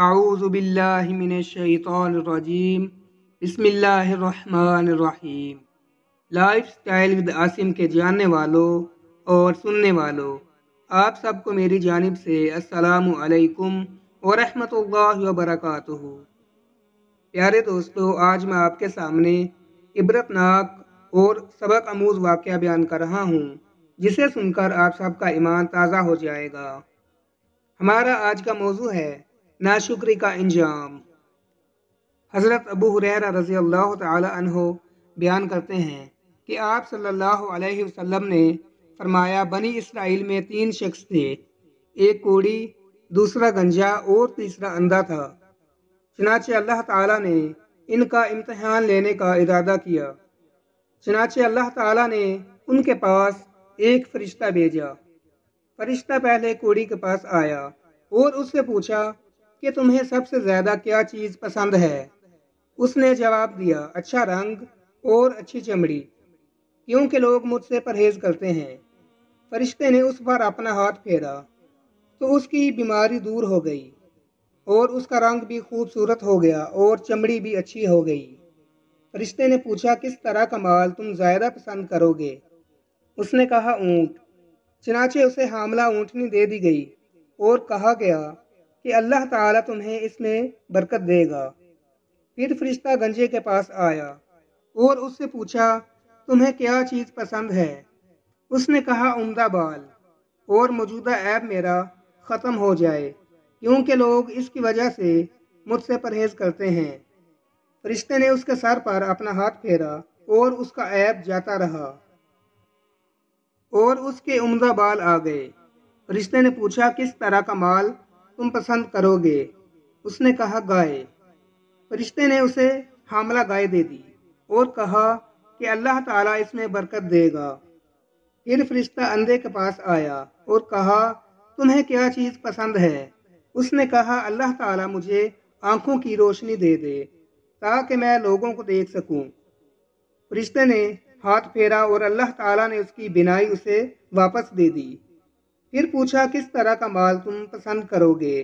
اعوذ باللہ من الشیطان الرجیم بسم اللہ الرحمن الرحیم۔ لائف سٹائل ود عاصم کے جاننے والوں اور سننے والوں، آپ سب کو میری جانب سے السلام علیکم ورحمۃ اللہ وبرکاتہ۔ پیارے دوستو، آج میں آپ کے سامنے عبرتناک اور سبق آموز واقعہ بیان کر رہا ہوں، جسے سن کر آپ سب کا ایمان تازہ ہو جائے گا۔ ہمارا آج کا موضوع ہے ناشکری کا انجام۔ حضرت ابو ہریرہ رضی اللہ تعالی عنہ بیان کرتے ہیں کہ آپ صلی اللہ علیہ وسلم نے فرمایا، بنی اسرائیل میں 3 شخص تھے، ایک کوڑی، دوسرا گنجا اور تیسرا اندھا تھا۔ چنانچہ اللہ تعالیٰ نے ان کا امتحان لینے کا ارادہ کیا۔ چنانچہ اللہ تعالیٰ نے ان کے پاس ایک فرشتہ بھیجا۔ فرشتہ پہلے کوڑی کے پاس آیا اور اس سے پوچھا کہ تمہیں سب سے زیادہ کیا چیز پسند ہے؟ اس نے جواب دیا، اچھا رنگ اور اچھی چمڑی، کیونکہ لوگ مجھ سے پرہیز کرتے ہیں۔ فرشتے نے اس پر اپنا ہاتھ پھیرا تو اس کی بیماری دور ہو گئی اور اس کا رنگ بھی خوبصورت ہو گیا اور چمڑی بھی اچھی ہو گئی۔ فرشتے نے پوچھا، کس طرح کا مال تم زیادہ پسند کرو گے؟ اس نے کہا، اونٹ۔ چنانچہ اسے حاملہ اونٹنی دے دی گئی اور کہا گیا کہ اللہ تعالیٰ تمہیں اس میں برکت دے گا۔ پھر فرشتہ گنجے کے پاس آیا اور اس سے پوچھا، تمہیں کیا چیز پسند ہے؟ اس نے کہا، عمدہ بال، اور موجودہ عیب میرا ختم ہو جائے، کیونکہ لوگ اس کی وجہ سے مجھ سے پرہیز کرتے ہیں۔ فرشتے نے اس کے سر پر اپنا ہاتھ پھیرا اور اس کا عیب جاتا رہا اور اس کے عمدہ بال آ گئے۔ فرشتے نے پوچھا، کس طرح کا مال تم پسند کرو گے؟ اس نے کہا، گائے۔ فرشتے نے اسے حاملہ گائے دے دی اور کہا کہ اللہ تعالیٰ اس میں برکت دے گا۔ پھر فرشتہ اندھے کے پاس آیا اور کہا، تمہیں کیا چیز پسند ہے؟ اس نے کہا، اللہ تعالیٰ مجھے آنکھوں کی روشنی دے دے تاکہ میں لوگوں کو دیکھ سکوں۔ فرشتے نے ہاتھ پھیرا اور اللہ تعالیٰ نے اس کی بینائی اسے واپس دے دی۔ پھر پوچھا، کس طرح کا مال تم پسند کرو گے؟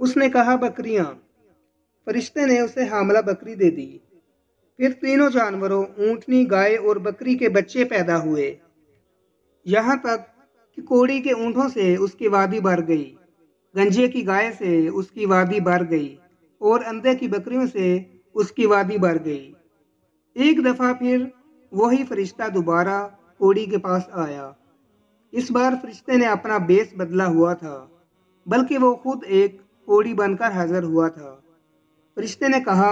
اس نے کہا، بکریاں۔ فرشتے نے اسے حاملہ بکری دے دی۔ پھر تینوں جانوروں، اونٹنی، گائے اور بکری کے بچے پیدا ہوئے، یہاں تک کہ کوڑی کے اونٹوں سے اس کی وادی بھر گئی، گنجے کی گائے سے اس کی وادی بھر گئی اور اندھے کی بکریوں سے اس کی وادی بھر گئی۔ ایک دفعہ پھر وہی فرشتہ دوبارہ کوڑی کے پاس آیا۔ اس بار فرشتے نے اپنا بیس بدلا ہوا تھا، بلکہ وہ خود ایک کوڑی بن کر حاضر ہوا تھا۔ فرشتے نے کہا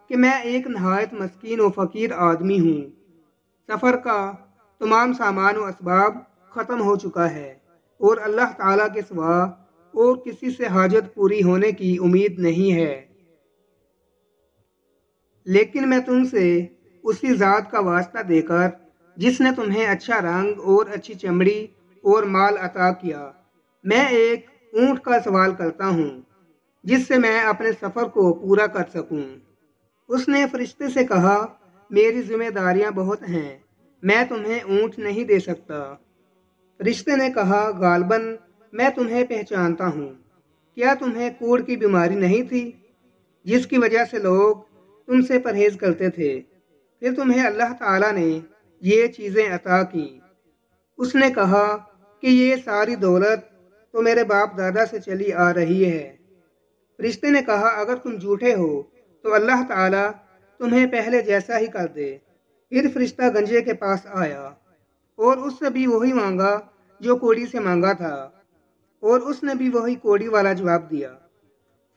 کہ میں ایک نہایت مسکین و فقیر آدمی ہوں۔ سفر کا تمام سامان و اسباب ختم ہو چکا ہے اور اللہ تعالیٰ کے سوا اور کسی سے حاجت پوری ہونے کی امید نہیں ہے، لیکن میں تم سے اسی ذات کا واسطہ دے کر جس نے تمہیں اچھا رنگ اور اچھی چمڑی اور مال عطا کیا، میں ایک اونٹ کا سوال کرتا ہوں جس سے میں اپنے سفر کو پورا کر سکوں۔ اس نے فرشتے سے کہا، میری ذمہ داریاں بہت ہیں، میں تمہیں اونٹ نہیں دے سکتا۔ فرشتے نے کہا، غالباً میں تمہیں پہچانتا ہوں، کیا تمہیں کوڑ کی بیماری نہیں تھی جس کی وجہ سے لوگ تم سے پرہیز کرتے تھے؟ پھر تمہیں اللہ تعالیٰ نے یہ چیزیں عطا کی۔ اس نے کہا کہ یہ ساری دولت تو میرے باپ دادا سے چلی آ رہی ہے۔ فرشتے نے کہا، اگر تم جھوٹے ہو تو اللہ تعالیٰ تمہیں پہلے جیسا ہی کر دے۔ پھر فرشتہ گنجے کے پاس آیا اور اس سے بھی وہی مانگا جو کوڑی سے مانگا تھا، اور اس نے بھی وہی کوڑی والا جواب دیا۔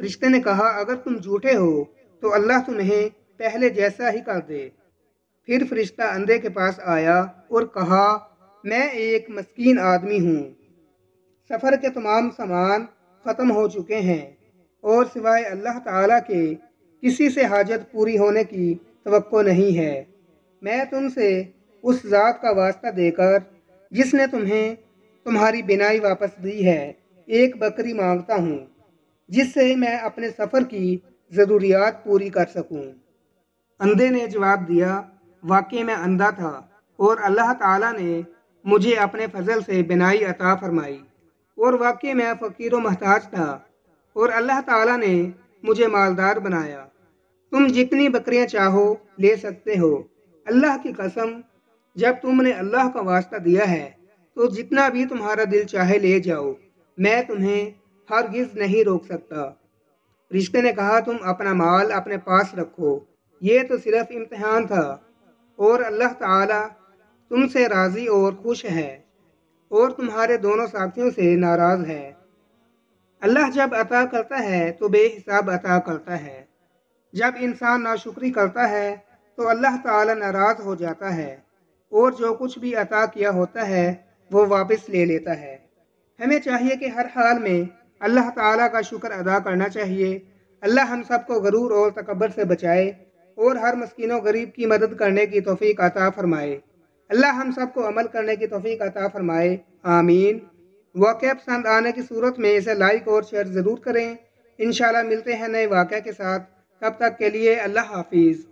فرشتے نے کہا، اگر تم جھوٹے ہو تو اللہ تمہیں پہلے جیسا ہی کر دے۔ پھر فرشتہ اندھے کے پاس آیا اور کہا، میں ایک مسکین آدمی ہوں، سفر کے تمام سامان ختم ہو چکے ہیں اور سوائے اللہ تعالیٰ کے کسی سے حاجت پوری ہونے کی توقع نہیں ہے۔ میں تم سے اس ذات کا واسطہ دے کر جس نے تمہیں تمہاری بینائی واپس دی ہے، ایک بکری مانگتا ہوں جس سے میں اپنے سفر کی ضروریات پوری کر سکوں۔ اندھے نے جواب دیا، واقعی میں اندھا تھا اور اللہ تعالیٰ نے مجھے اپنے فضل سے بینائی عطا فرمائی، اور واقعی میں فقیر و محتاج تھا اور اللہ تعالیٰ نے مجھے مالدار بنایا۔ تم جتنی بکریاں چاہو لے سکتے ہو۔ اللہ کی قسم، جب تم نے اللہ کا واسطہ دیا ہے تو جتنا بھی تمہارا دل چاہے لے جاؤ، میں تمہیں ہرگز نہیں روک سکتا۔ فرشتے نے کہا تم اپنا مال اپنے پاس رکھو، یہ تو صرف امتحان تھا، اور اللہ تعالیٰ تم سے راضی اور خوش ہے اور تمہارے دونوں ساتھیوں سے ناراض ہے۔ اللہ جب عطا کرتا ہے تو بے حساب عطا کرتا ہے۔ جب انسان ناشکری کرتا ہے تو اللہ تعالیٰ ناراض ہو جاتا ہے اور جو کچھ بھی عطا کیا ہوتا ہے وہ واپس لے لیتا ہے۔ ہمیں چاہیے کہ ہر حال میں اللہ تعالیٰ کا شکر ادا کرنا چاہیے۔ اللہ ہم سب کو غرور اور تکبر سے بچائے اور ہر مسکین و غریب کی مدد کرنے کی توفیق عطا فرمائے۔ اللہ ہم سب کو عمل کرنے کی توفیق عطا فرمائے، آمین۔ واقعہ پسند آنے کی صورت میں اسے لائک اور شیئر ضرور کریں۔ انشاءاللہ ملتے ہیں نئے واقعہ کے ساتھ، تب تک کے لیے اللہ حافظ۔